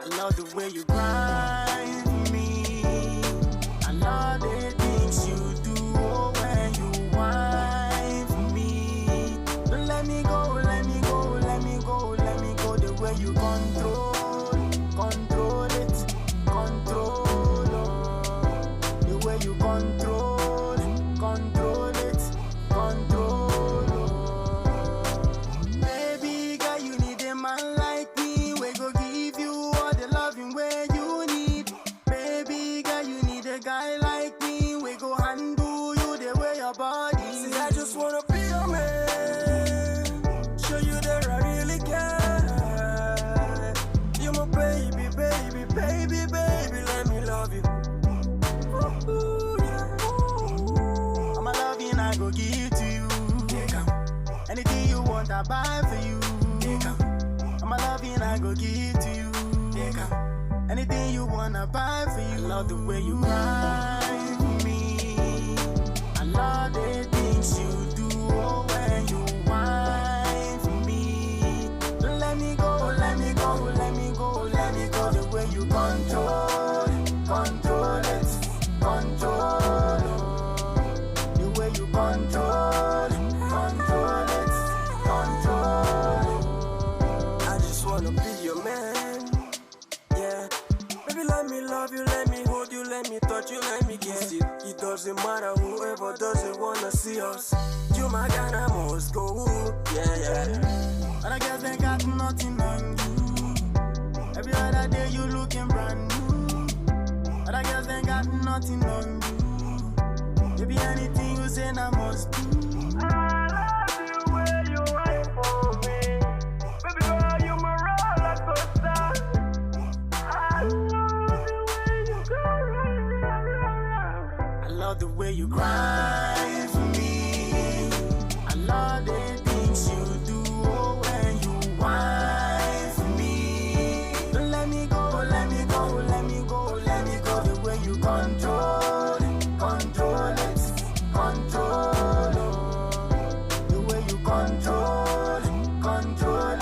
I love the way you grind me. I love the things you do when you whine for me. Don't let me go, let me go, let me go, let me go. The way you control it, control. The way you control it, control. Baby girl, you need a man like me. We go give you all the loving where you need. Baby girl, you need a guy like me. We go handle you the way your body. See, I just wanna be your man, show you that I really care. You're my baby, baby, baby, baby, let me love you. Ooh, yeah. I'm a loving I go give to you. Anything you want I buy for you. I'm a loving I go give to you. Anything you wanna buy for you. I love the way you grind for me. I love the things you do when you whine for me. Don't let me go, let me go, let me go, let me go. The way you control it, control. The way you control it, control. I just wanna be your man, yeah. Baby, let me love you, let me hold you, let me touch you, let me kiss you. It doesn't matter whoever doesn't wanna see us. You my guy, I must go, yeah. Other girls ain't got nothing on you. Every other day you looking brand new. Other girls ain't got nothing on you. Maybe anything you say I must do. I love you when you wait for me. Baby girl, you my roller coaster. I love you when you go round. I love the way you grind for me. I love the things you do when you whine for me. Don't let me go, let me go, let me go, let me go. The way you control it, control. The way you control it, control.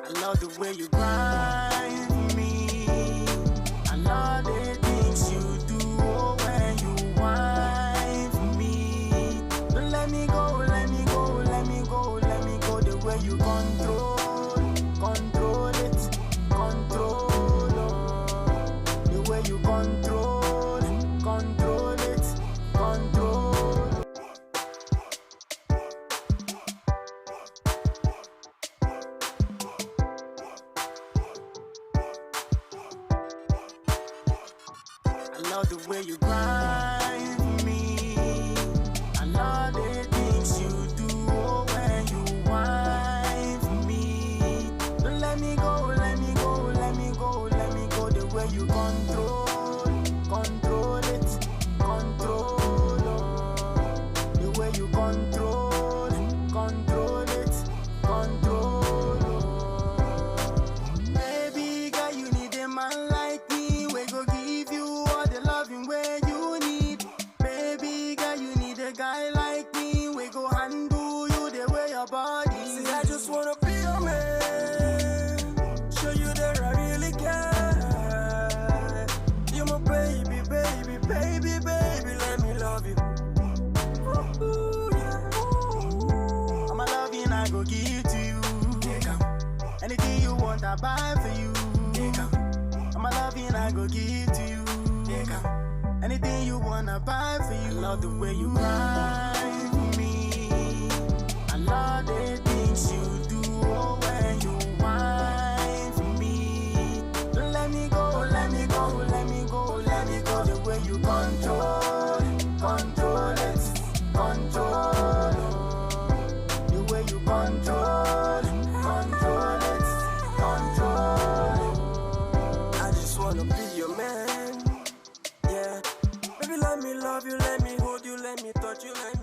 I love the way you grind for me. I love the things you do when you whine for me. Don't let me go, let me go, let me go, let me go. The way you control it, control. The way you control it, control. I love the way you grind for me. I love the things you do when you whine for me. Don't let me go, let me go, let me go, let me go. The way you control it, control. The way you control it, control. Baby girl, you need a man like me. We go give you all the loving where you need. Baby girl, you need a guy like me. We go handle you the way your body. See, I just wanna be your man, show you that I really care. You're my baby, baby, baby, baby, let me love you. Ooh, yeah. I'm a loving I go give to you. Anything you want I buy for you. I'm a loving I go give to you. Anything you wanna buy for you. I love the way you grind for me. I love the things you do when you whine for me. Don't let me go, let me go, let me go, let me go. touch you, let me